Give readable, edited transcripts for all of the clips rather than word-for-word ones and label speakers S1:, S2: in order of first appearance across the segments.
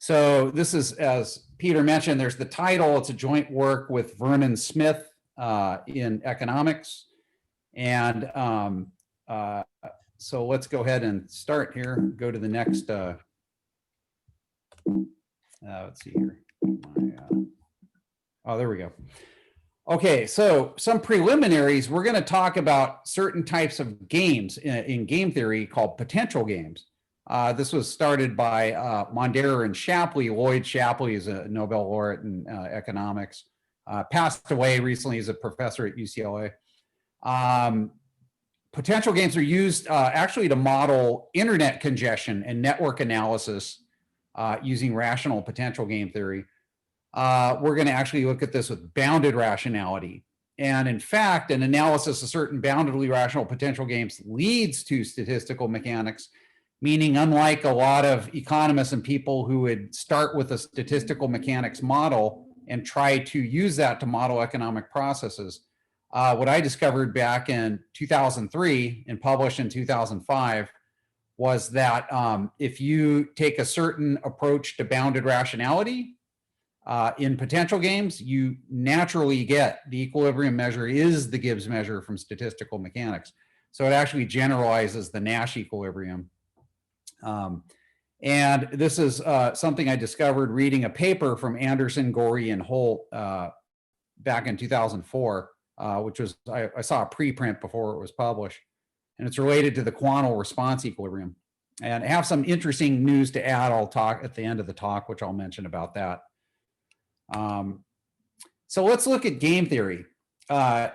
S1: So this is, as Peter mentioned, there's the title. It's a joint work with Vernon Smith in economics. And so let's go ahead and start here. Go to the next. Let's see here. Oh, there we go. Okay, so some preliminaries. We're going to talk about certain types of games in game theory called potential games. This was started by Monderer and Shapley. Lloyd Shapley is a Nobel laureate in economics. Passed away recently as a professor at UCLA. Potential games are used actually to model internet congestion and network analysis using rational potential game theory. We're going to actually look at this with bounded rationality. And in fact, an analysis of certain boundedly rational potential games leads to statistical mechanics, meaning unlike a lot of economists and people who would start with a statistical mechanics model and try to use that to model economic processes, what I discovered back in 2003 and published in 2005 was that if you take a certain approach to bounded rationality, in potential games, you naturally get the equilibrium measure is the Gibbs measure from statistical mechanics. So it actually generalizes the Nash equilibrium. And this is something I discovered reading a paper from Anderson, Gorey, and Holt back in 2004, which was, I saw a preprint before it was published. And it's related to the quantal response equilibrium. And I have some interesting news to add. I'll talk at the end of the talk, which I'll mention about that. So let's look at game theory.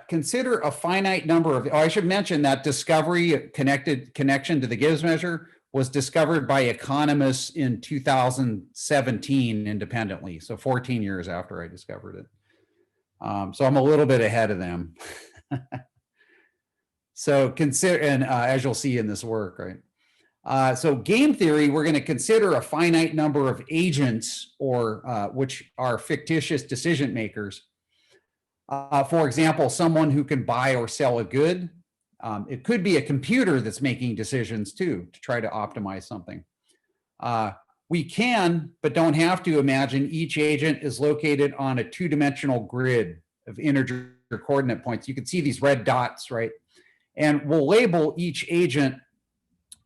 S1: Consider a finite number of, I should mention that discovery connection to the Gibbs measure was discovered by economists in 2017 independently. So 14 years after I discovered it. So I'm a little bit ahead of them. So consider, and as you'll see in this work, right? So game theory, we're going to consider a finite number of agents or which are fictitious decision makers. For example, someone who can buy or sell a good. It could be a computer that's making decisions too, to try to optimize something. We can, but don't have to imagine each agent is located on a two-dimensional grid of integer coordinate points. You can see these red dots, right? And we'll label each agent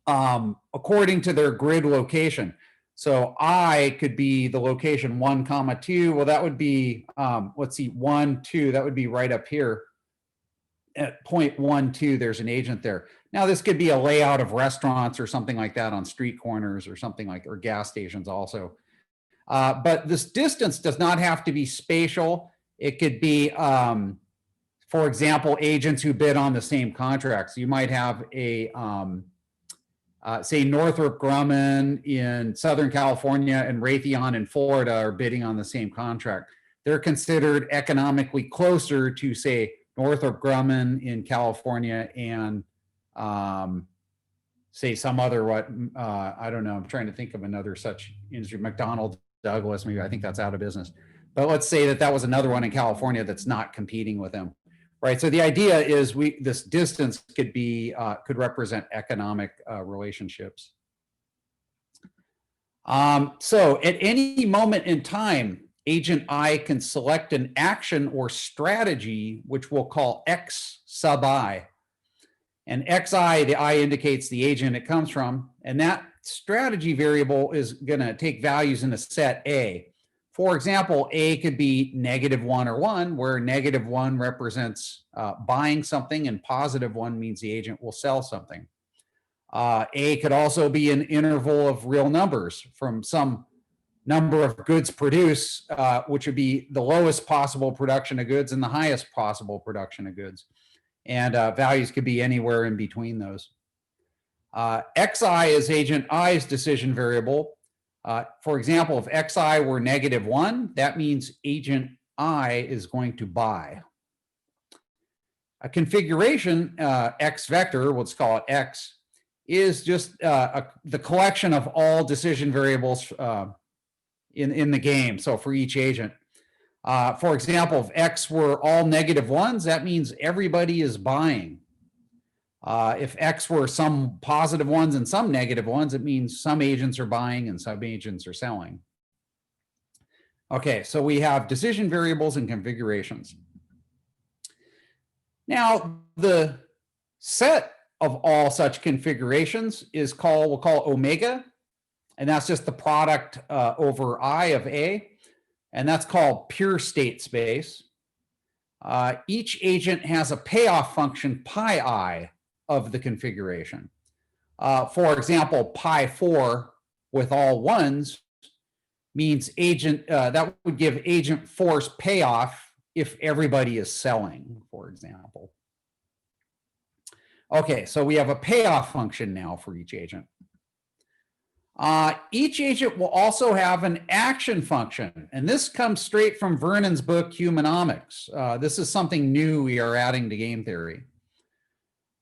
S1: according to their grid location. So I could be the location 1, 2. Well, that would be, let's see, 1, 2. That would be right up here at point 1, 2. There's an agent there. Now, this could be a layout of restaurants or something like that on street corners or something like, or gas stations also. But this distance does not have to be spatial. It could be, for example, agents who bid on the same contracts. You might have a, say Northrop Grumman in Southern California and Raytheon in Florida are bidding on the same contract. They're considered economically closer to, say, Northrop Grumman in California and say some other, I don't know, I'm trying to think of another such industry, McDonnell Douglas, maybe, I think that's out of business. But let's say that that was another one in California that's not competing with them. Right, so the idea is this distance could be could represent economic relationships. So at any moment in time, agent I can select an action or strategy, which we'll call X sub I. And XI, the I indicates the agent it comes from, and that strategy variable is going to take values in a set A. For example, A could be -1 or 1, where -1 represents buying something and +1 means the agent will sell something. A could also be an interval of real numbers from some number of goods produced, which would be the lowest possible production of goods and the highest possible production of goods. And values could be anywhere in between those. XI is agent I's decision variable. For example, if XI were -1, that means agent I is going to buy. A configuration, X vector, let's call it X, is just the collection of all decision variables in the game, so for each agent. For example, if X were all -1s, that means everybody is buying. If X were some +1s and some -1s, it means some agents are buying and some agents are selling. Okay, so we have decision variables and configurations. Now, the set of all such configurations is we'll call omega, and that's just the product over I of A, and that's called pure state space. Each agent has a payoff function pi I of the configuration. For example, pi 4 with all ones means that would give agent 4's payoff if everybody is selling, for example. Okay, so we have a payoff function now for each agent. Each agent will also have an action function, and this comes straight from Vernon's book, Humanomics. This is something new we are adding to game theory.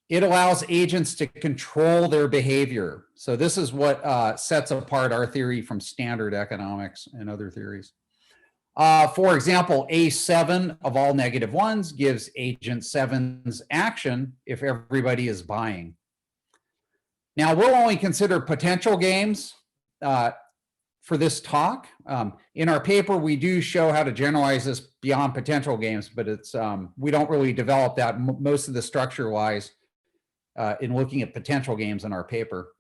S1: It allows agents to control their behavior. So this is what sets apart our theory from standard economics and other theories. For example, A7 of all negative ones gives agent 7's action if everybody is buying. Now, we'll only consider potential games for this talk. In our paper, we do show how to generalize this beyond potential games, but we don't really develop that. Most of the structure lies in looking at potential games in our paper.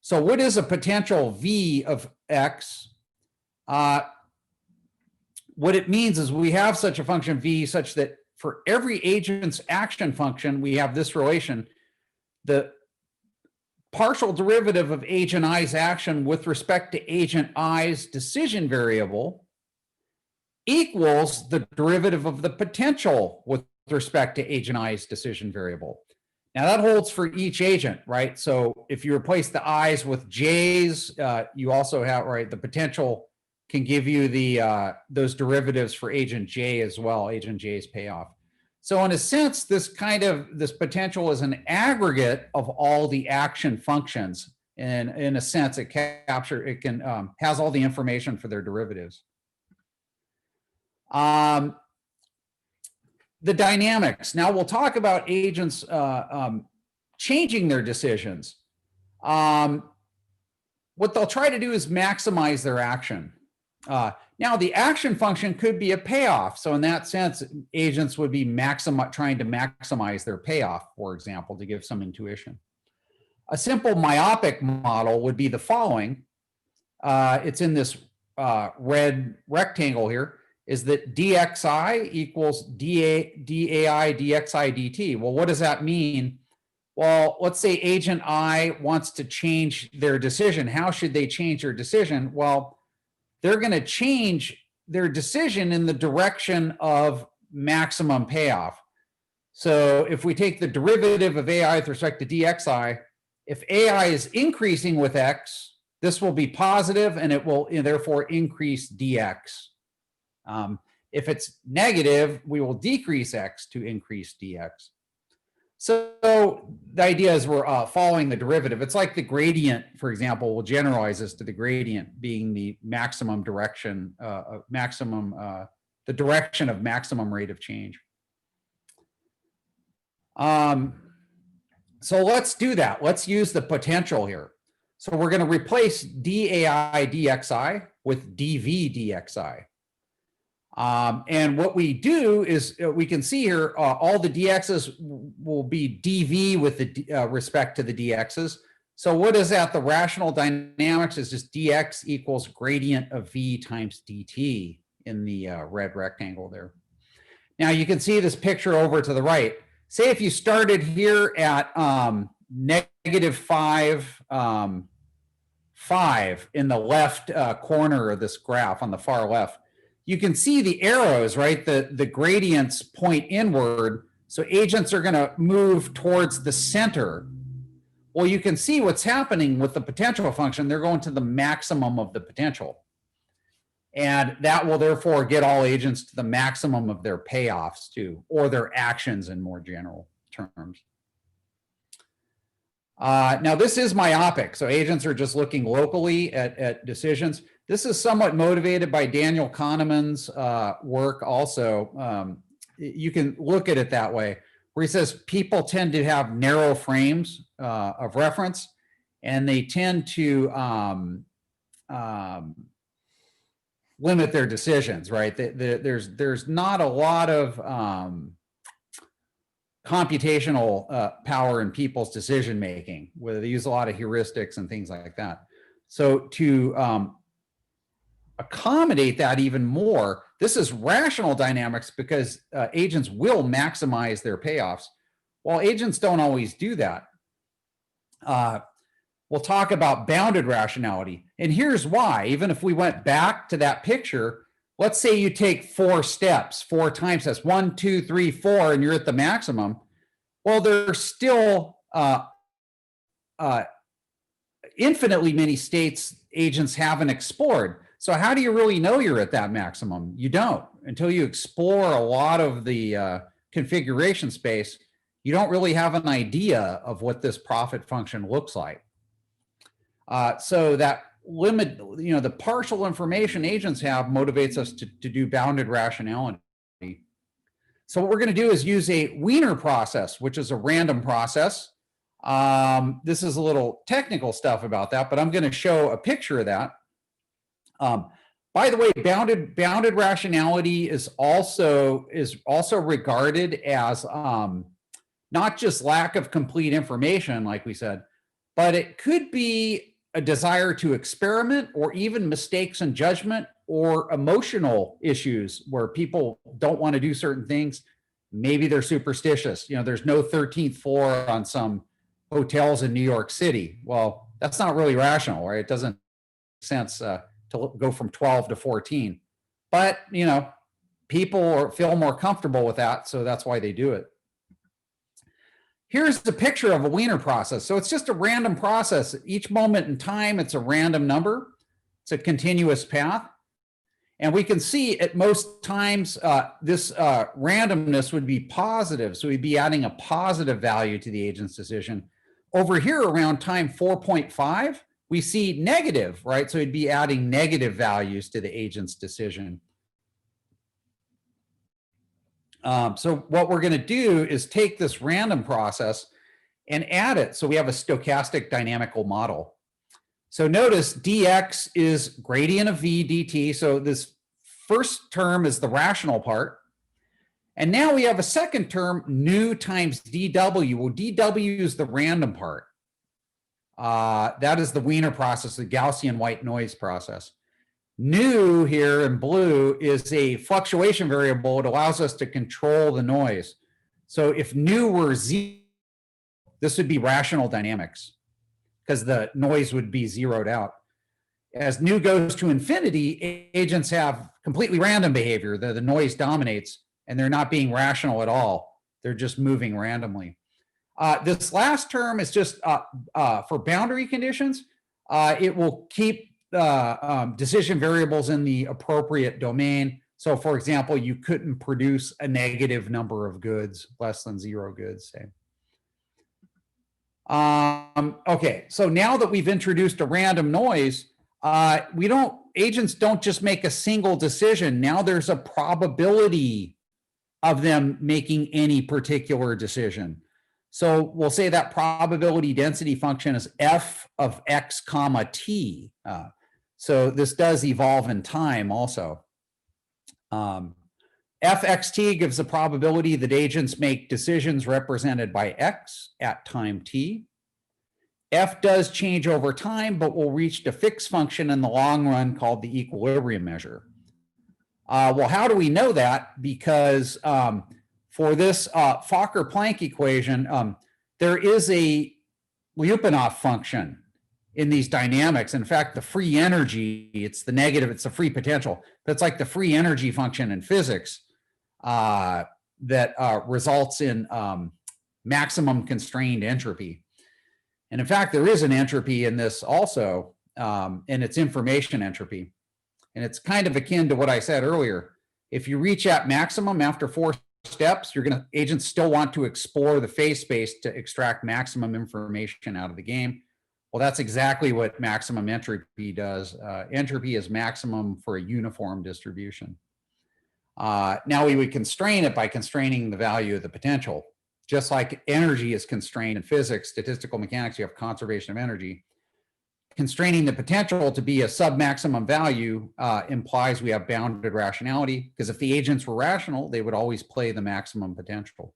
S1: So what is a potential V of X? What it means is we have such a function V such that for every agent's action function, we have this relation. The partial derivative of agent I's action with respect to agent I's decision variable equals the derivative of the potential with respect to agent I's decision variable. Now that holds for each agent, right? So if you replace the I's with J's, you also have, right, the potential can give you those derivatives for agent J as well, agent J's payoff. So in a sense, this potential is an aggregate of all the action functions. And in a sense, it has all the information for their derivatives. The dynamics. Now we'll talk about agents changing their decisions. What they'll try to do is maximize their action. Now the action function could be a payoff. So in that sense, agents would be trying to maximize their payoff, for example, to give some intuition. A simple myopic model would be the following. It's in this red rectangle here, is that dxi equals dai dxi dt. Well, what does that mean? Well, let's say agent I wants to change their decision. How should they change their decision? Well, they're going to change their decision in the direction of maximum payoff. So if we take the derivative of AI with respect to dxi, if AI is increasing with x, this will be positive and it will therefore increase dx. If it's negative, we will decrease x to increase dx. So the idea is we're following the derivative. It's like the gradient, for example, we'll generalize this to the gradient being the maximum direction, the direction of maximum rate of change. So let's do that. Let's use the potential here. So we're going to replace dai dxi with dv dxi. And what we do is we can see here all the dx's will be dv with the respect to the dx's. So what is that? The rational dynamics is just dx equals gradient of v times dt in the red rectangle there. Now you can see this picture over to the right. Say if you started here at negative 5, 5 in the left corner of this graph on the far left. You can see the arrows, right? The gradients point inward. So agents are going to move towards the center. Well, you can see what's happening with the potential function. They're going to the maximum of the potential. And that will therefore get all agents to the maximum of their payoffs too, or their actions in more general terms. Now this is myopic. So agents are just looking locally at decisions. This is somewhat motivated by Daniel Kahneman's work also. You can look at it that way, where he says people tend to have narrow frames of reference, and they tend to limit their decisions, right? There's not a lot of computational power in people's decision making, where they use a lot of heuristics and things like that. So to accommodate that even more, this is rational dynamics, because agents will maximize their payoffs. Well, agents don't always do that. We'll talk about bounded rationality. And here's why. Even if we went back to that picture, let's say you take 4 steps, 4 time steps, 1, 2, 3, 4, and you're at the maximum. Well, there's still infinitely many states agents haven't explored. So how do you really know you're at that maximum? You don't. Until you explore a lot of the configuration space, you don't really have an idea of what this profit function looks like. So that limit, the partial information agents have motivates us to do bounded rationality. So what we're going to do is use a Wiener process, which is a random process. This is a little technical stuff about that, but I'm going to show a picture of that. By the way, bounded rationality is also regarded as not just lack of complete information, like we said, but it could be a desire to experiment, or even mistakes in judgment, or emotional issues where people don't want to do certain things. Maybe they're superstitious. There's no 13th floor on some hotels in New York City. Well, that's not really rational, right? It doesn't make sense to go from 12 to 14. But, people feel more comfortable with that, so that's why they do it. Here's the picture of a Wiener process. So it's just a random process. Each moment in time, it's a random number. It's a continuous path. And we can see at most times this randomness would be positive. So we'd be adding a positive value to the agent's decision. Over here around time 4.5, we see negative, right? So we'd be adding negative values to the agent's decision. So what we're going to do is take this random process and add it. So we have a stochastic dynamical model. So notice dx is gradient of v dt. So this first term is the rational part. And now we have a second term, nu times dw. Well, dw is the random part. That is the Wiener process, the Gaussian white noise process. Nu here in blue is a fluctuation variable. It allows us to control the noise. So if nu were 0, this would be rational dynamics, because the noise would be zeroed out. As nu goes to infinity, agents have completely random behavior. The noise dominates, and they're not being rational at all. They're just moving randomly. This last term is just for boundary conditions. It will keep decision variables in the appropriate domain. So for example, you couldn't produce a negative number of goods, less than 0 goods, say. Okay, so now that we've introduced a random noise, agents don't just make a single decision. Now there's a probability of them making any particular decision. So we'll say that probability density function is f of x comma t. So this does evolve in time also. fxt gives the probability that agents make decisions represented by x at time t. F does change over time, but will reach a fixed function in the long run called the equilibrium measure. Well, how do we know that? Because for this Fokker-Planck equation, there is a Lyapunov function in these dynamics. In fact, the free energy, it's the negative, it's the free potential. That's like the free energy function in physics that results in maximum constrained entropy. And in fact, there is an entropy in this also, and it's information entropy. And it's kind of akin to what I said earlier. If you reach at maximum after 4 steps, agents still want to explore the phase space to extract maximum information out of the game. Well, that's exactly what maximum entropy does. Entropy is maximum for a uniform distribution. Now we would constrain it by constraining the value of the potential. Just like energy is constrained in physics, statistical mechanics, you have conservation of energy. constraining the potential to be a sub-maximum value implies we have bounded rationality, because if the agents were rational, they would always play the maximum potential.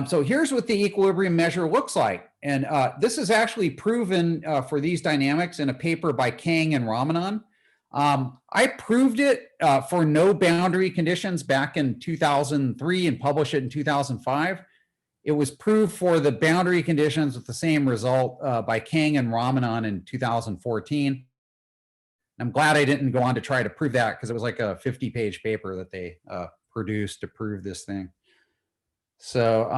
S1: So here's what the equilibrium measure looks like. And this is actually proven for these dynamics in a paper by Kang and Ramanan. I proved it for no boundary conditions back in 2003 and published it in 2005. It was proved for the boundary conditions with the same result by Kang and Ramanan in 2014. I'm glad I didn't go on to try to prove that, because it was like a 50-page paper that they produced to prove this thing. So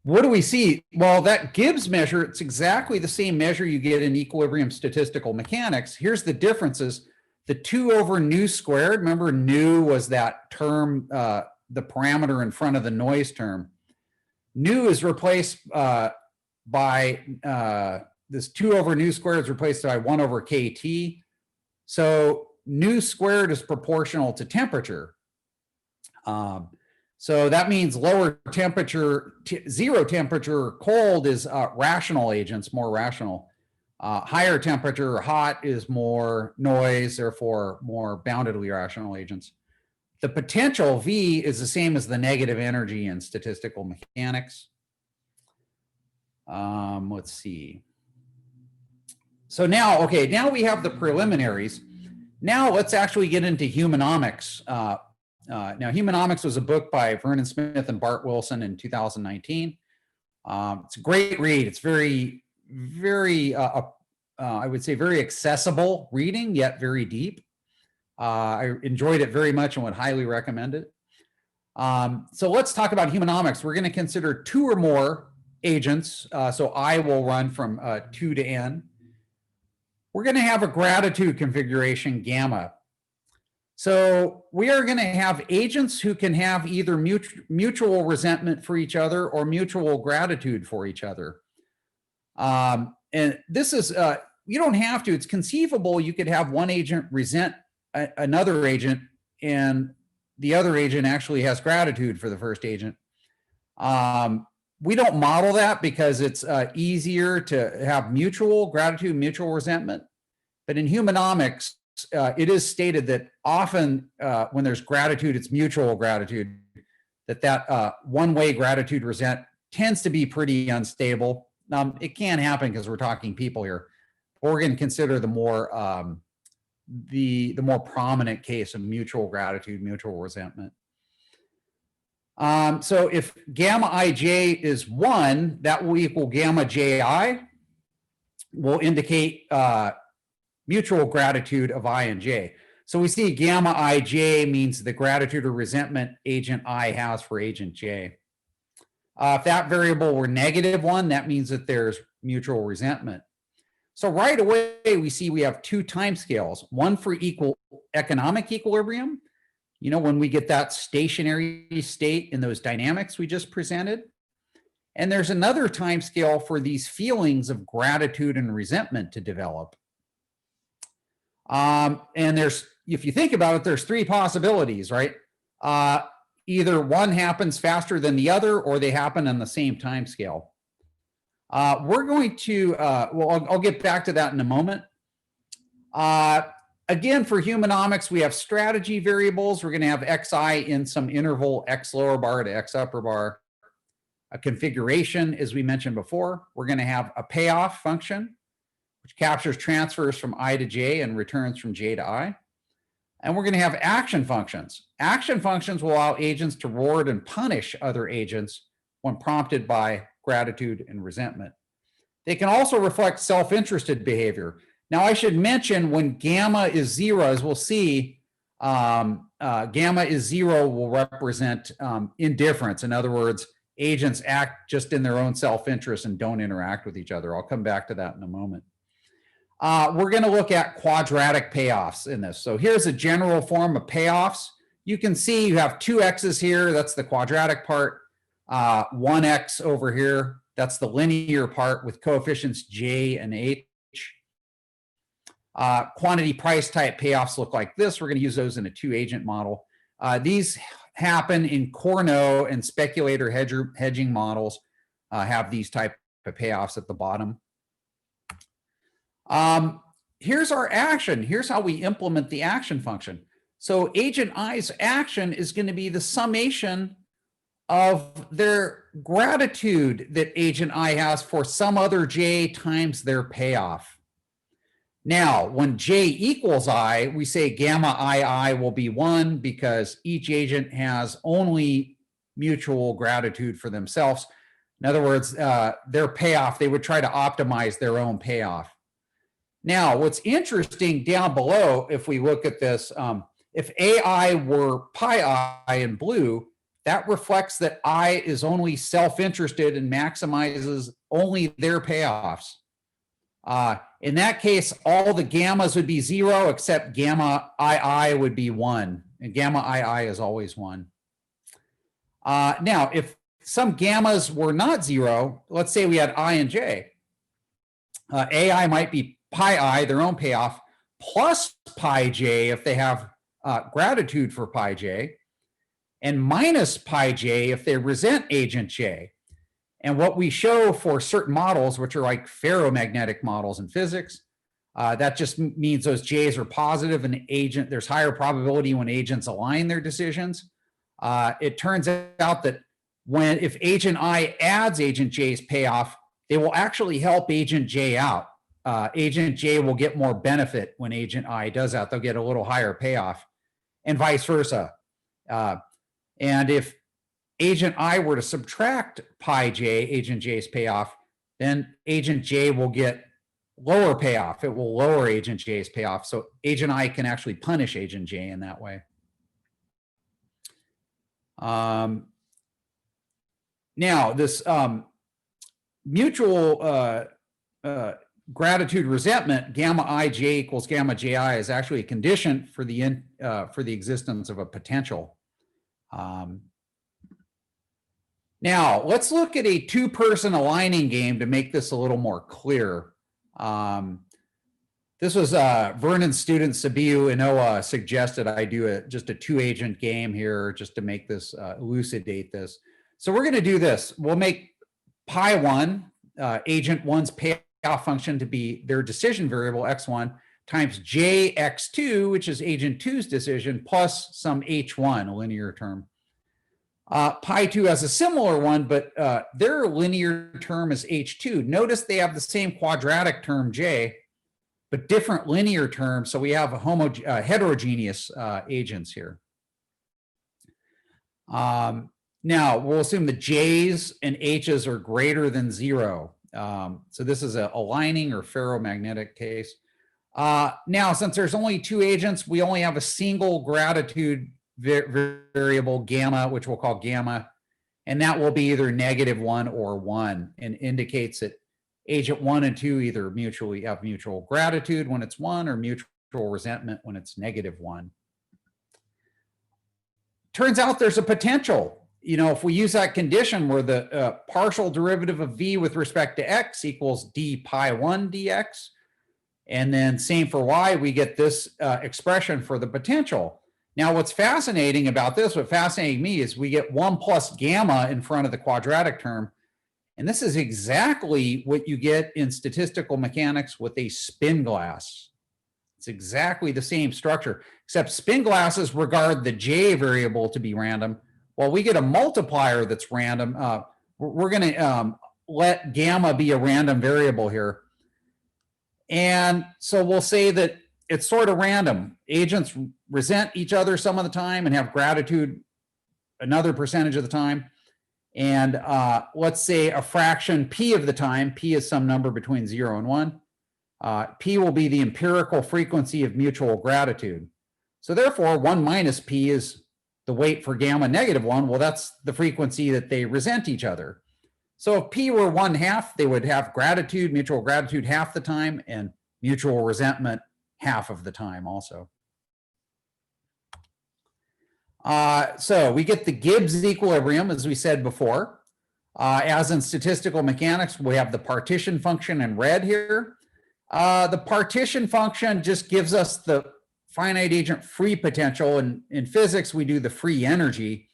S1: what do we see? Well, that Gibbs measure, it's exactly the same measure you get in equilibrium statistical mechanics. Here's the differences. The 2 over nu squared, remember nu was that term, the parameter in front of the noise term. Nu is replaced by this 2 over nu squared is replaced by 1 over kT. So nu squared is proportional to temperature. So that means lower temperature, zero temperature, cold is rational agents, more rational. Higher temperature, hot, is more noise, therefore more boundedly rational agents. The potential V is the same as the negative energy in statistical mechanics. Let's see. So now, okay, now we have the preliminaries. Now let's actually get into humanomics. Now, Humanomics was a book by Vernon Smith and Bart Wilson in 2019. It's a great read. It's very, very, I would say, very accessible reading, yet very deep. I enjoyed it very much and would highly recommend it. So let's talk about humanomics. We're going to consider 2 or more agents. So I will run from 2 to n. We're going to have a gratitude configuration gamma. So we are going to have agents who can have either mutual resentment for each other or mutual gratitude for each other. And this is, you don't have to, it's conceivable you could have one agent resent another agent and the other agent actually has gratitude for the first agent. We don't model that because it's easier to have mutual gratitude, mutual resentment. But in humanomics, it is stated that often when there's gratitude, it's mutual gratitude, that one-way gratitude resent tends to be pretty unstable. It can happen because we're talking people here. We're going to consider the more prominent case of mutual gratitude, mutual resentment. So if gamma ij is 1, that will equal gamma ji, will indicate mutual gratitude of I and j. So we see gamma ij means the gratitude or resentment agent I has for agent j. If that variable were -1, that means that there's mutual resentment. So right away, we see we have 2 timescales, one for economic equilibrium, you know, when we get that stationary state in those dynamics we just presented. And there's another timescale for these feelings of gratitude and resentment to develop. And there's, if you think about it, there's 3 possibilities, right? Either one happens faster than the other, or they happen on the same time scale. We're going to, well, I'll get back to that in a moment. Again, for humanomics, we have strategy variables. We're going to have xi in some interval x lower bar to x upper bar. A configuration, as we mentioned before. We're going to have a payoff function, which captures transfers from I to j and returns from j to I. And we're going to have action functions. Action functions will allow agents to reward and punish other agents when prompted by gratitude and resentment. They can also reflect self-interested behavior. Now, I should mention when gamma is 0, as we'll see, gamma is 0 will represent indifference. In other words, agents act just in their own self-interest and don't interact with each other. I'll come back to that in a moment. We're going to look at quadratic payoffs in this. So here's a general form of payoffs. You can see you have 2 x's here. That's the quadratic part. 1x over here. That's the linear part with coefficients j and h. Quantity price type payoffs look like this. We're going to use those in a 2-agent model. These happen in Cournot and speculator hedging models have these type payoffs at the bottom. Here's our action. Here's how we implement the action function. So agent I's action is going to be the summation of their gratitude that agent I has for some other J times their payoff. Now, when J equals I, we say gamma II will be 1 because each agent has only mutual gratitude for themselves. In other words, their payoff, they would try to optimize their own payoff. Now, what's interesting down below, if we look at this, if AI were pi I in blue, that reflects that I is only self-interested and maximizes only their payoffs. In that case, all the gammas would be 0 except gamma II would be 1, and gamma II is always 1. Now, if some gammas were not 0, let's say we had I and J, AI might be pi I, their own payoff, plus pi J if they have gratitude for pi J, and minus pi J if they resent agent J. And what we show for certain models, which are like ferromagnetic models in physics, that just means those J's are positive and there's higher probability when agents align their decisions. It turns out that if agent I adds agent J's payoff, they will actually help agent J out. Agent J will get more benefit when agent I does that. They'll get a little higher payoff, and vice versa. And if agent I were to subtract pi J, agent J's payoff, then agent J will get lower payoff. It will lower agent J's payoff. So agent I can actually punish agent J in that way. Now, this mutual gratitude resentment, gamma ij equals gamma ji, is actually a condition for the existence of a potential. Now, let's look at a two-person aligning game to make this a little more clear. This was Vernon's student, Sabiu Inoa, suggested I do just a two-agent game here just to make this, elucidate this. So we're going to do this. We'll make pi 1, agent 1's payoff function, to be their decision variable, x1, times jx2, which is agent 2's decision, plus some h1, a linear term. Pi 2 has a similar one, but their linear term is h2. Notice they have the same quadratic term j, but different linear terms. So we have a heterogeneous agents here. Now we'll assume the j's and h's are greater than 0. So this is a aligning or ferromagnetic case. Now, since there's only two agents, we only have a single gratitude variable, gamma, which we'll call gamma, and that will be either -1 or 1, and indicates that agent 1 and 2 either mutually have mutual gratitude when it's 1 or mutual resentment when it's -1. Turns out there's a potential. You know, if we use that condition where the partial derivative of v with respect to x equals d pi 1 dx, and then same for y, we get this expression for the potential. Now, what's fascinating about this, what fascinating me, is we get 1 plus gamma in front of the quadratic term. And this is exactly what you get in statistical mechanics with a spin glass. It's exactly the same structure, except spin glasses regard the j variable to be random. While we get a multiplier that's random, we're going to let gamma be a random variable here. And so we'll say that it's sort of random. Agents resent each other some of the time and have gratitude another percentage of the time. And let's say a fraction p of the time, p is some number between 0 and 1, p will be the empirical frequency of mutual gratitude. So therefore, 1 minus p is the weight for gamma -1. Well, that's the frequency that they resent each other. So if p were 1/2, they would have gratitude, mutual gratitude half the time, and mutual resentment half of the time also. So we get the Gibbs equilibrium, as we said before. As in statistical mechanics, we have the partition function in red here. The partition function just gives us the finite agent free potential, and in physics, we do the free energy.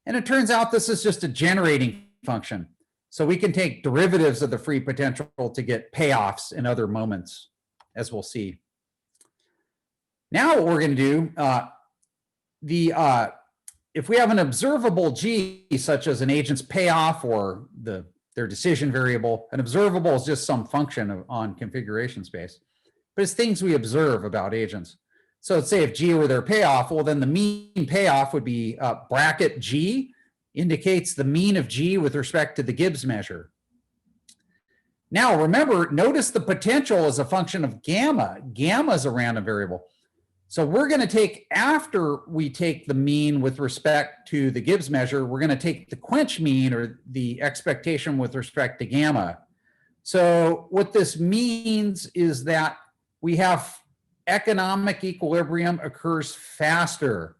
S1: And it turns out this is just a generating function. So we can take derivatives of the free potential to get payoffs in other moments, as we'll see. Now what we're going to do, if we have an observable G, such as an agent's payoff or their decision variable, an observable is just some function on configuration space, but it's things we observe about agents. So let's say if G were their payoff, well, then the mean payoff would be bracket G, indicates the mean of G with respect to the Gibbs measure. Now remember, notice the potential is a function of gamma. Gamma is a random variable. So we're going to take, after we take the mean with respect to the Gibbs measure, we're going to take the quench mean, or the expectation with respect to gamma. So what this means is that we have economic equilibrium occurs faster.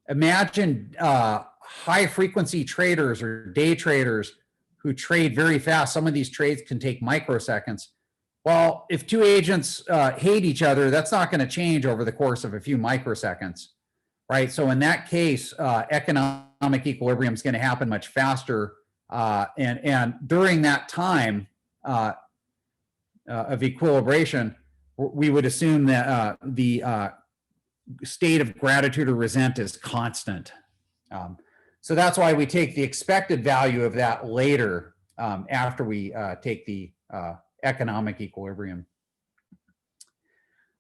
S1: Imagine high frequency traders or day traders who trade very fast. Some of these trades can take microseconds. Well, if two agents hate each other, that's not going to change over the course of a few microseconds, right? So in that case, economic equilibrium is going to happen much faster. And during that time of equilibration, we would assume that the state of gratitude or resent is constant. So that's why we take the expected value of that later after we take the economic equilibrium.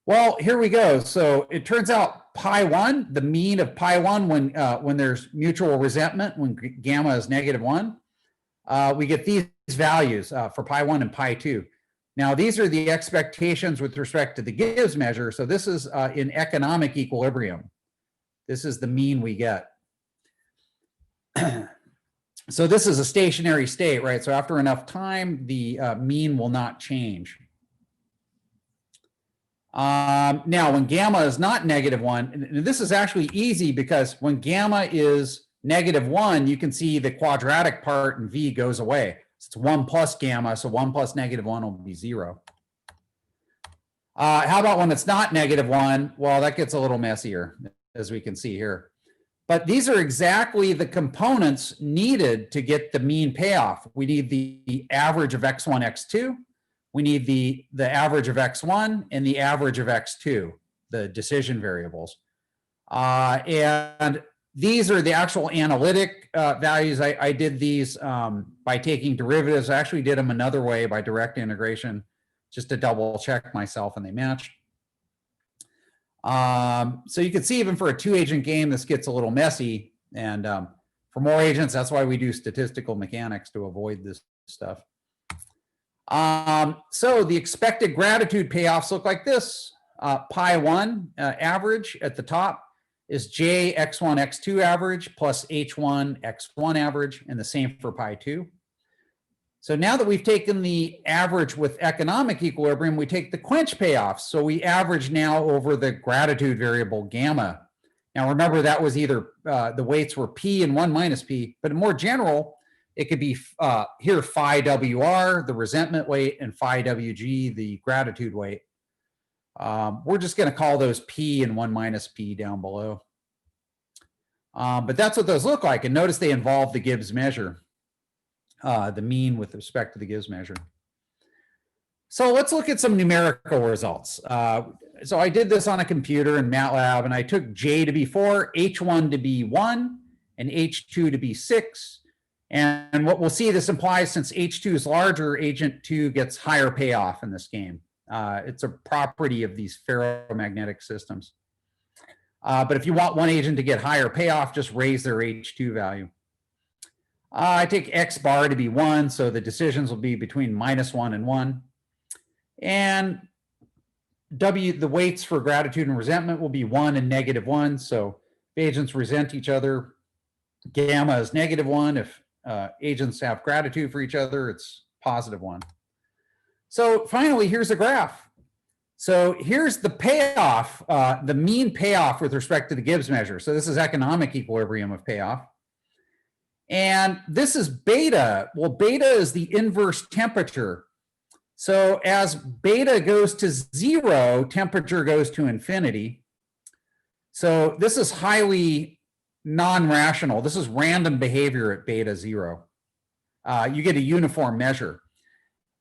S1: Well, here we go. So it turns out pi 1, the mean of pi 1 when there's mutual resentment, when gamma is -1, we get these values for pi 1 and pi 2. Now, these are the expectations with respect to the Gibbs measure. So this is in economic equilibrium. This is the mean we get. So this is a stationary state, right? So after enough time, the mean will not change. Now, when gamma is not -1, and this is actually easy because when gamma is -1, you can see the quadratic part in V goes away. It's 1 plus gamma, so 1 plus -1 will be 0. How about when it's not -1? Well, that gets a little messier, as we can see here. But these are exactly the components needed to get the mean payoff. We need the average of x1, x2. We need the average of x1 and the average of x2, the decision variables. And these are the actual analytic values. I did these by taking derivatives. I actually did them another way by direct integration, just to double check myself, and they matched. So you can see even for a 2-agent game, this gets a little messy. And for more agents, that's why we do statistical mechanics, to avoid this stuff. So the expected gratitude payoffs look like this. Pi 1 average at the top is J x1, x2 average plus H1, x1 average, and the same for pi 2. So now that we've taken the average with economic equilibrium, we take the quench payoffs. So we average now over the gratitude variable gamma. Now remember, that was either the weights were P and 1 minus P, but in more general, it could be here phi WR, the resentment weight, and phi WG, the gratitude weight. We're just going to call those P and 1 minus P down below. But that's what those look like. And notice they involve the Gibbs measure. The mean with respect to the Gibbs measure. So let's look at some numerical results. So I did this on a computer in MATLAB, and I took J to be 4, H1 to be 1, and H2 to be 6. And what we'll see, this implies since H2 is larger, agent 2 gets higher payoff in this game. It's a property of these ferromagnetic systems. But if you want one agent to get higher payoff, just raise their H2 value. I take X bar to be 1, so the decisions will be between -1 and 1. And W, the weights for gratitude and resentment will be 1 and -1. So if agents resent each other, gamma is -1. If agents have gratitude for each other, it's +1. So finally, here's a graph. So here's the payoff, the mean payoff with respect to the Gibbs measure. So this is economic equilibrium of payoff. And this is beta. Well, beta is the inverse temperature. So as beta goes to 0, temperature goes to infinity. So this is highly non-rational. This is random behavior at beta 0. You get a uniform measure.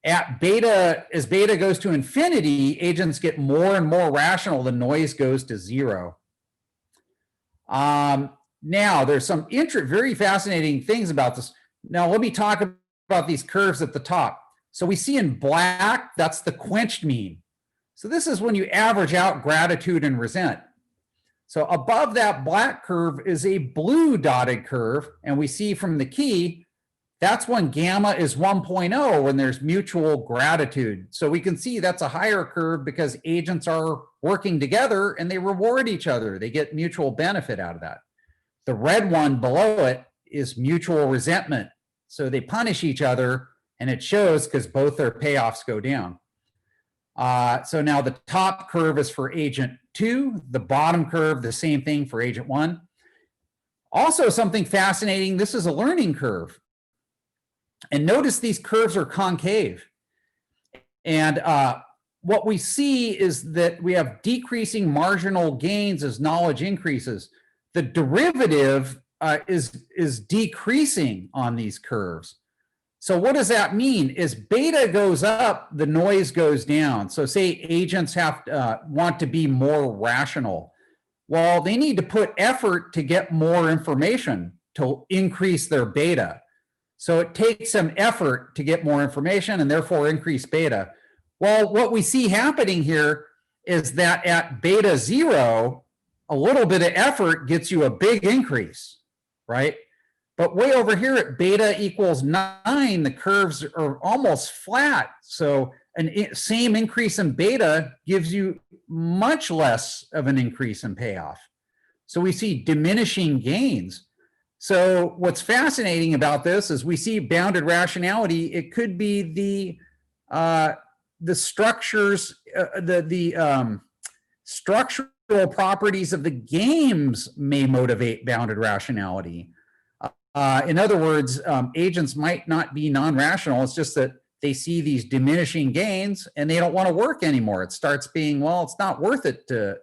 S1: At beta, as beta goes to infinity, agents get more and more rational. The noise goes to 0. Now, there's some very fascinating things about this. Now, let me talk about these curves at the top. So we see in black, that's the quenched mean. So this is when you average out gratitude and resent. So above that black curve is a blue dotted curve, and we see from the key, that's when gamma is 1.0, when there's mutual gratitude. So we can see that's a higher curve because agents are working together and they reward each other. They get mutual benefit out of that. The red one below it is mutual resentment. So they punish each other, and it shows because both their payoffs go down. So now the top curve is for agent 2, the bottom curve, the same thing for agent 1. Also something fascinating, this is a learning curve. And notice these curves are concave. And what we see is that we have decreasing marginal gains as knowledge increases. The derivative is decreasing on these curves. So what does that mean? As beta goes up, the noise goes down. So say agents want to be more rational. Well, they need to put effort to get more information to increase their beta. So it takes some effort to get more information and therefore increase beta. Well, what we see happening here is that at beta 0, a little bit of effort gets you a big increase, right? But way over here at beta equals 9, the curves are almost flat. So same increase in beta gives you much less of an increase in payoff. So we see diminishing gains. So what's fascinating about this is we see bounded rationality. It could be the structures, structural properties of the games may motivate bounded rationality. In other words, agents might not be non-rational. It's just that they see these diminishing gains and they don't want to work anymore. It starts being, well, it's not worth it to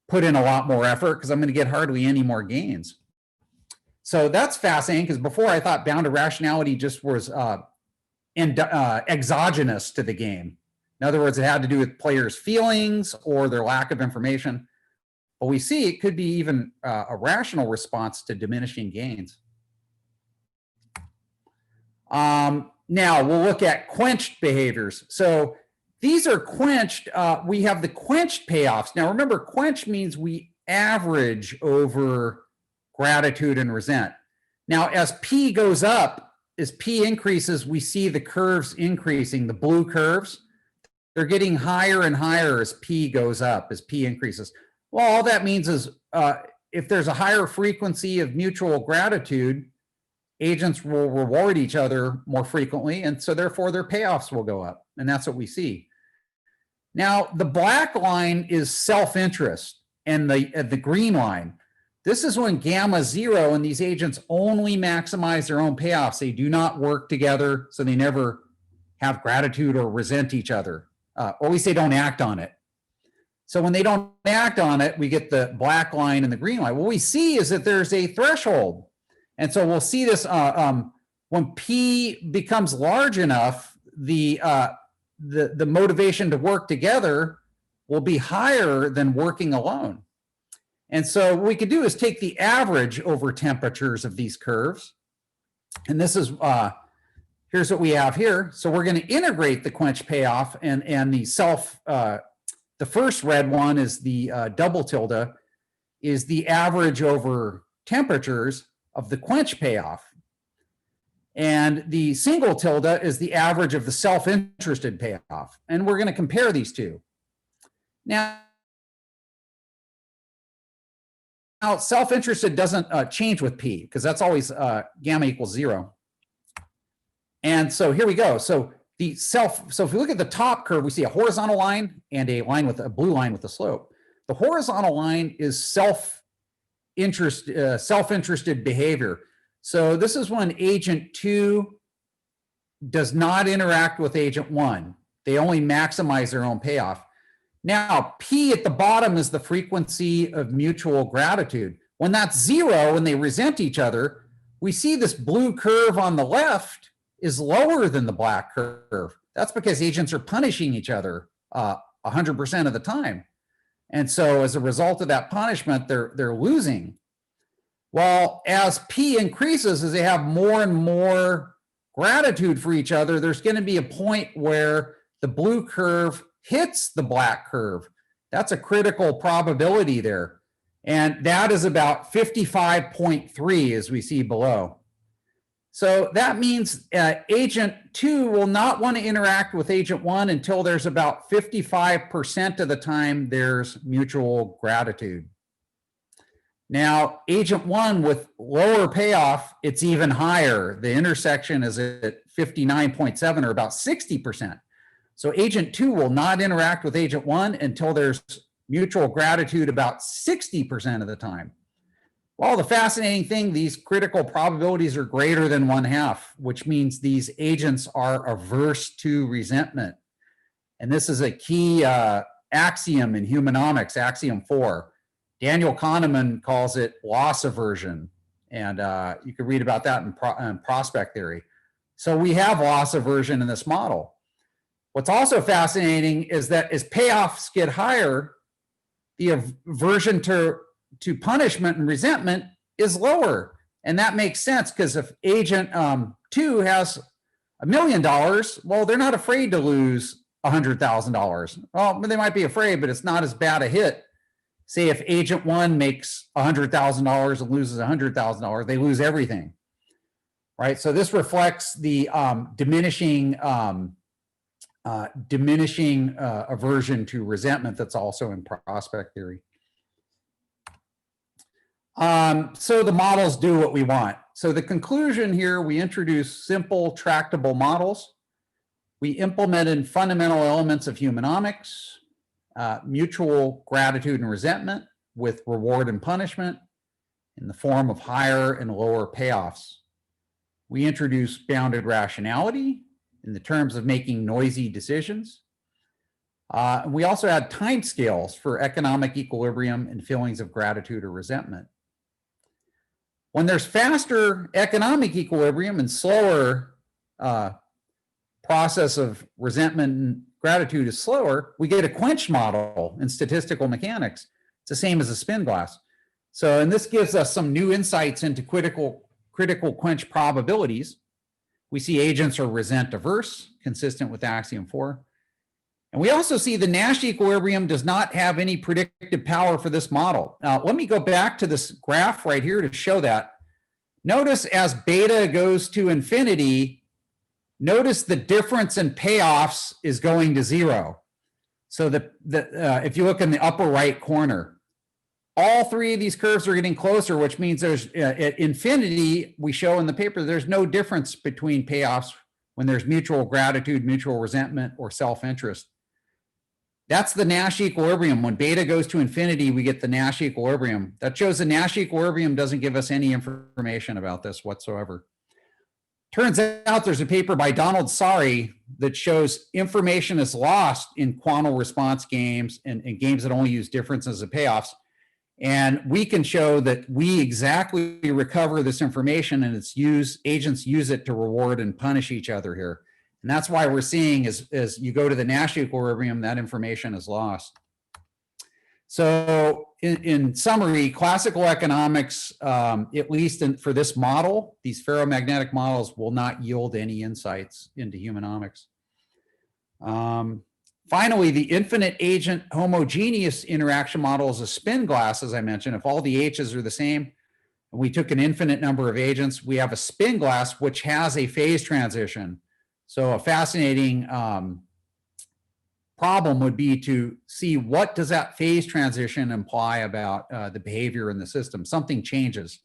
S1: put in a lot more effort because I'm going to get hardly any more gains. So that's fascinating because before I thought bounded rationality just was exogenous to the game. In other words, it had to do with players' feelings or their lack of information. But we see it could be even a rational response to diminishing gains. Now we'll look at quenched behaviors. So these are quenched. We have the quenched payoffs. Now remember, quench means we average over gratitude and resent. Now as P goes up, as P increases, we see the curves increasing, the blue curves. They're getting higher and higher as P goes up, as P increases. Well, all that means is if there's a higher frequency of mutual gratitude, agents will reward each other more frequently, and so therefore their payoffs will go up, and that's what we see. Now, the black line is self-interest, and the green line, this is when gamma 0 and these agents only maximize their own payoffs. They do not work together, so they never have gratitude or resent each other, or at least they don't act on it. So when they don't act on it, we get the black line and the green line. What we see is that there's a threshold. And so we'll see this when P becomes large enough, the motivation to work together will be higher than working alone. And so what we could do is take the average over temperatures of these curves. And this is, here's what we have here. So we're going to integrate the quench payoff and the self, the first red one is the double tilde, is the average over temperatures of the quench payoff. And the single tilde is the average of the self-interested payoff. And we're going to compare these two. Now self-interested doesn't change with P because that's always gamma equals 0. And so here we go. So if we look at the top curve, we see a horizontal line and a line with a blue line with a slope. The horizontal line is self-interested behavior. So this is when agent 2 does not interact with agent 1. They only maximize their own payoff. Now, P at the bottom is the frequency of mutual gratitude. When that's 0, when they resent each other, we see this blue curve on the left is lower than the black curve. That's because agents are punishing each other 100% of the time. And so as a result of that punishment, they're losing. Well, as P increases, as they have more and more gratitude for each other, there's going to be a point where the blue curve hits the black curve. That's a critical probability there. And that is about 55.3, as we see below. So that means agent 2 will not want to interact with agent 1 until there's about 55% of the time there's mutual gratitude. Now, agent 1 with lower payoff, it's even higher. The intersection is at 59.7, or about 60%. So agent 2 will not interact with agent 1 until there's mutual gratitude about 60% of the time. Well, the fascinating thing, these critical probabilities are greater than 1/2, which means these agents are averse to resentment. And this is a key axiom in humanomics, axiom 4. Daniel Kahneman calls it loss aversion. And you can read about that in prospect theory. So we have loss aversion in this model. What's also fascinating is that as payoffs get higher, the aversion to punishment and resentment is lower. And that makes sense, because if agent 2 has $1 million, well, they're not afraid to lose $100,000. Well, they might be afraid, but it's not as bad a hit. Say if agent 1 makes $100,000 and loses $100,000, they lose everything, right? So this reflects the diminishing aversion to resentment that's also in prospect theory. So the models do what we want. So the conclusion here, we introduced simple tractable models. We implemented fundamental elements of humanomics, mutual gratitude and resentment with reward and punishment in the form of higher and lower payoffs. We introduced bounded rationality in the terms of making noisy decisions. We also had timescales for economic equilibrium and feelings of gratitude or resentment. When there's faster economic equilibrium and slower process of resentment and gratitude is slower, we get a quench model in statistical mechanics. It's the same as a spin glass. So, and this gives us some new insights into critical quench probabilities. We see agents are resent averse, consistent with axiom 4. And we also see the Nash equilibrium does not have any predictive power for this model. Now, let me go back to this graph right here to show that. Notice as beta goes to infinity, notice the difference in payoffs is going to 0. So if you look in the upper right corner, all three of these curves are getting closer, which means there's at infinity, we show in the paper, there's no difference between payoffs when there's mutual gratitude, mutual resentment, or self-interest. That's the Nash equilibrium. When beta goes to infinity, we get the Nash equilibrium. That shows the Nash equilibrium doesn't give us any information about this whatsoever. Turns out there's a paper by Donald Sari that shows information is lost in quantum response games and games that only use differences of payoffs. And we can show that we exactly recover this information, and agents use it to reward and punish each other here. And that's why we're seeing as you go to the Nash equilibrium, that information is lost. So in summary, classical economics, at least for this model, these ferromagnetic models will not yield any insights into humanomics. Finally, the infinite agent homogeneous interaction model is a spin glass, as I mentioned. If all the H's are the same, and we took an infinite number of agents, we have a spin glass which has a phase transition. So a fascinating problem would be to see what does that phase transition imply about the behavior in the system. Something changes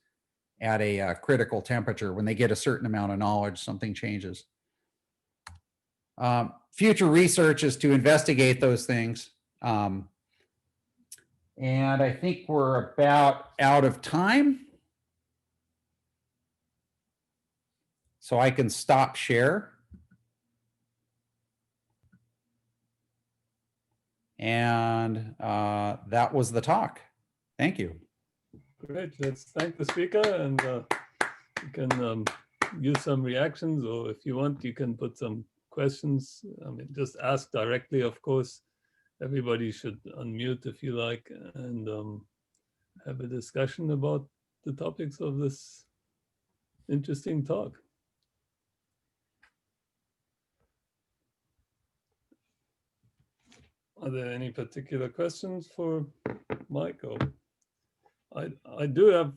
S1: at a critical temperature. When they get a certain amount of knowledge, something changes. Future research is to investigate those things. And I think we're about out of time. So I can stop share. And that was the talk. Thank you.
S2: Great. Let's thank the speaker and you can use some reactions, or if you want, you can put some questions. I mean, just ask directly, of course. Everybody should unmute if you like, and have a discussion about the topics of this interesting talk. Are there any particular questions for Mike? Or I do have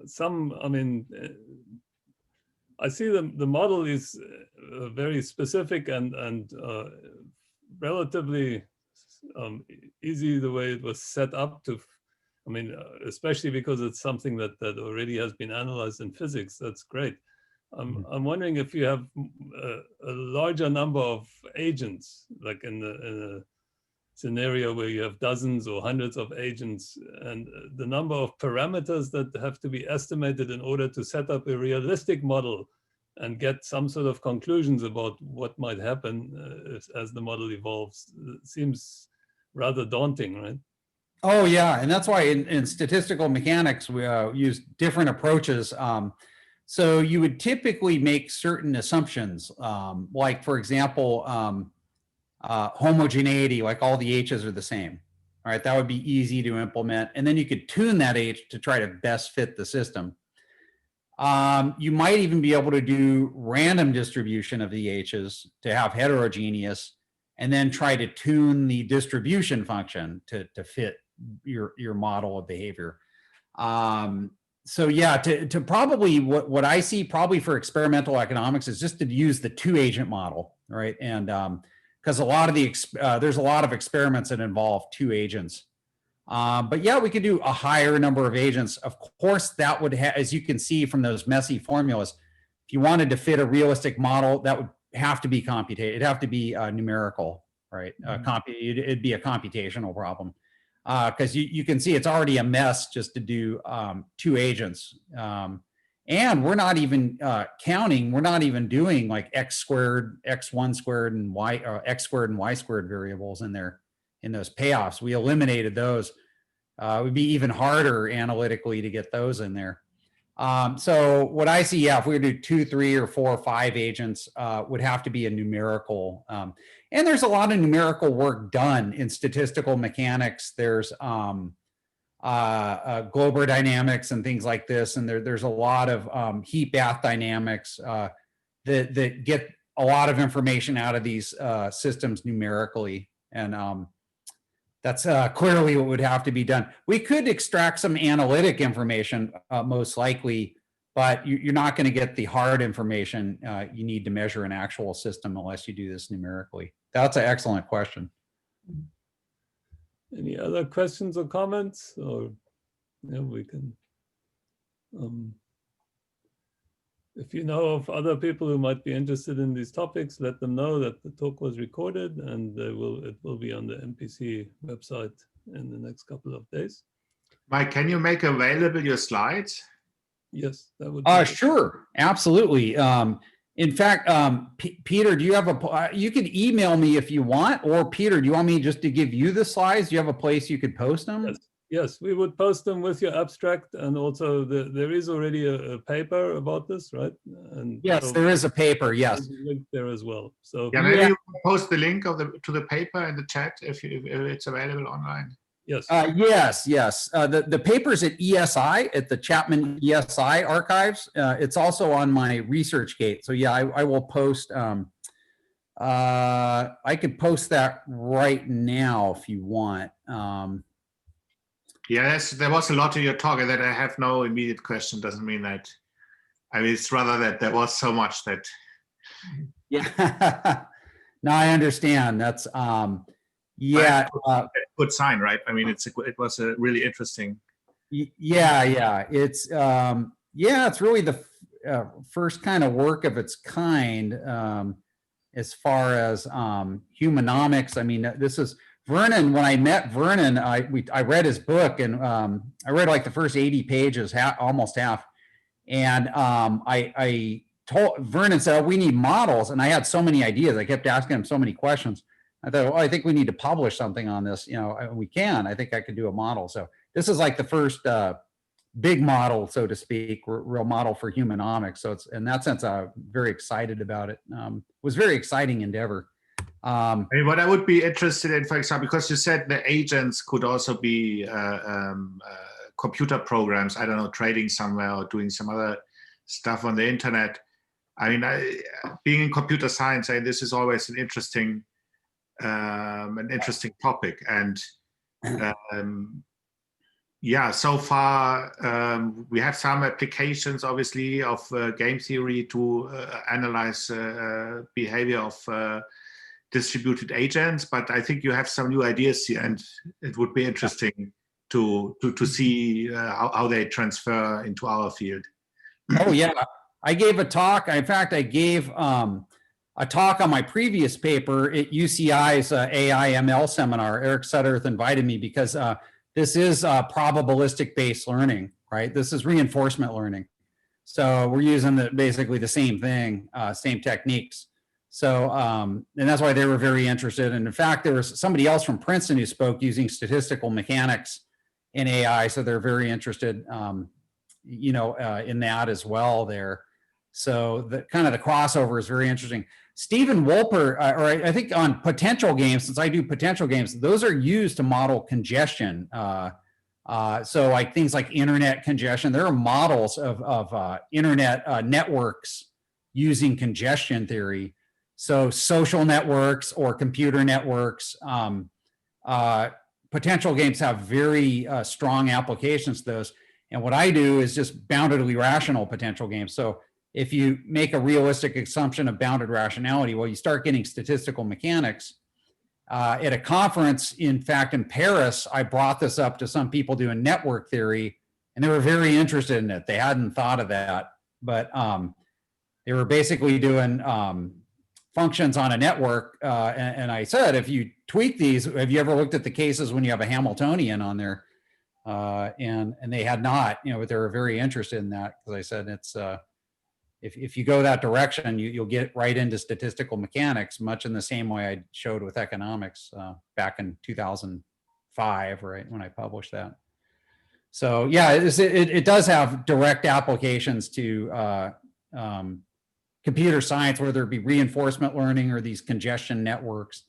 S2: some. I mean, I see the model is very specific and relatively easy the way it was set up to. I mean, especially because it's something that already has been analyzed in physics. That's great. I'm wondering if you have a larger number of agents, like in a scenario where you have dozens or hundreds of agents, and the number of parameters that have to be estimated in order to set up a realistic model and get some sort of conclusions about what might happen as the model evolves. It seems rather daunting, right?
S1: Oh yeah, and that's why in statistical mechanics we use different approaches. So you would typically make certain assumptions, like for example, homogeneity, like all the H's are the same. All right, that would be easy to implement, and then you could tune that H to try to best fit the system. You might even be able to do random distribution of the H's to have heterogeneous, and then try to tune the distribution function to fit your model of behavior. So yeah, to probably what I see probably for experimental economics is just to use the 2-agent model, right? And because a lot of there's a lot of experiments that involve 2 agents. But yeah, we could do a higher number of agents. Of course, that would as you can see from those messy formulas, if you wanted to fit a realistic model, that would have to be computated. It'd have to be numerical, right? It'd be a computational problem. Because you can see it's already a mess just to do 2 agents. And we're not even counting, we're not even doing like x squared, x1 squared, and x squared and y squared variables in there in those payoffs. We eliminated those. It would be even harder analytically to get those in there. So what I see, yeah, if we do 2, 3, or 4, or 5 agents, would have to be a numerical. And there's a lot of numerical work done in statistical mechanics. There's Glober dynamics and things like this, and there's a lot of heat bath dynamics that get a lot of information out of these systems numerically, and that's clearly what would have to be done. We could extract some analytic information, most likely, but you're not going to get the hard information you need to measure an actual system unless you do this numerically. That's an excellent question.
S2: Any other questions or comments? Or yeah, we can. If you know of other people who might be interested in these topics, let them know that the talk was recorded, and it will be on the MPC website in the next couple of days.
S3: Mike, can you make available your slides?
S2: Yes, that would be
S1: sure, absolutely. In fact, Peter, do you have you can email me if you want, or Peter, do you want me just to give you the slides? Do you have a place you could post them?
S2: Yes, yes, we would post them with your abstract, and also there is already a paper about this, right? And
S1: yes,
S2: so
S1: there is a paper, yes.
S2: Link there as well. So
S3: yeah, maybe you post the link to the paper in the chat if it's available online.
S2: Yes.
S1: Yes. The paper's at ESI, at the Chapman ESI archives. It's also on my ResearchGate. So yeah, I will post. I could post that right now if you want.
S3: Yes, there was a lot to your talk, and that I have no immediate question doesn't mean that. I mean, it's rather that there was so much that.
S1: Yeah. No, I understand. That's yeah.
S3: Good sign, right? I mean, it was a really interesting.
S1: Yeah. It's it's really the first kind of work of its kind as far as humanomics. I mean, this is Vernon. When I met Vernon, I read his book, and I read like the first 80 pages, almost half, and I told Vernon, said, oh, we need models, and I had so many ideas. I kept asking him so many questions. I thought, well, I think we need to publish something on this. You know, we can. I think I could do a model. So this is like the first big model, so to speak, real model for humanomics. So it's in that sense, I'm very excited about it. It was very exciting endeavor.
S3: I mean, what I would be interested in, for example, because you said the agents could also be computer programs, I don't know, trading somewhere or doing some other stuff on the internet. I mean, being in computer science, this is always an interesting topic. And yeah, so far we have some applications, obviously, of game theory to analyze behavior of distributed agents. But I think you have some new ideas here, and it would be interesting to see how they transfer into our field.
S1: Oh yeah, I gave a talk. In fact, I gave a talk on my previous paper at UCI's AI ML seminar. Eric Sutterth invited me because this is probabilistic based learning, right? This is reinforcement learning. So we're using basically the same thing, same techniques. So, and that's why they were very interested. And in fact, there was somebody else from Princeton who spoke using statistical mechanics in AI. So they're very interested, you know, in that as well there. So the kind of the crossover is very interesting. Stephen Wolper, or I think on potential games, since I do potential games, those are used to model congestion. So like things like internet congestion, there are models of internet networks using congestion theory. So social networks or computer networks, potential games have very strong applications to those. And what I do is just boundedly rational potential games. So if you make a realistic assumption of bounded rationality, well, you start getting statistical mechanics. At a conference, in fact, in Paris, I brought this up to some people doing network theory, and they were very interested in it. They hadn't thought of that, but they were basically doing functions on a network. And I said, if you tweak these, have you ever looked at the cases when you have a Hamiltonian on there? And they had not, you know, but they were very interested in that, because I said it's if you go that direction, you'll get right into statistical mechanics, much in the same way I showed with economics back in 2005, right, when I published that. So yeah, it does have direct applications to computer science, whether it be reinforcement learning or these congestion networks.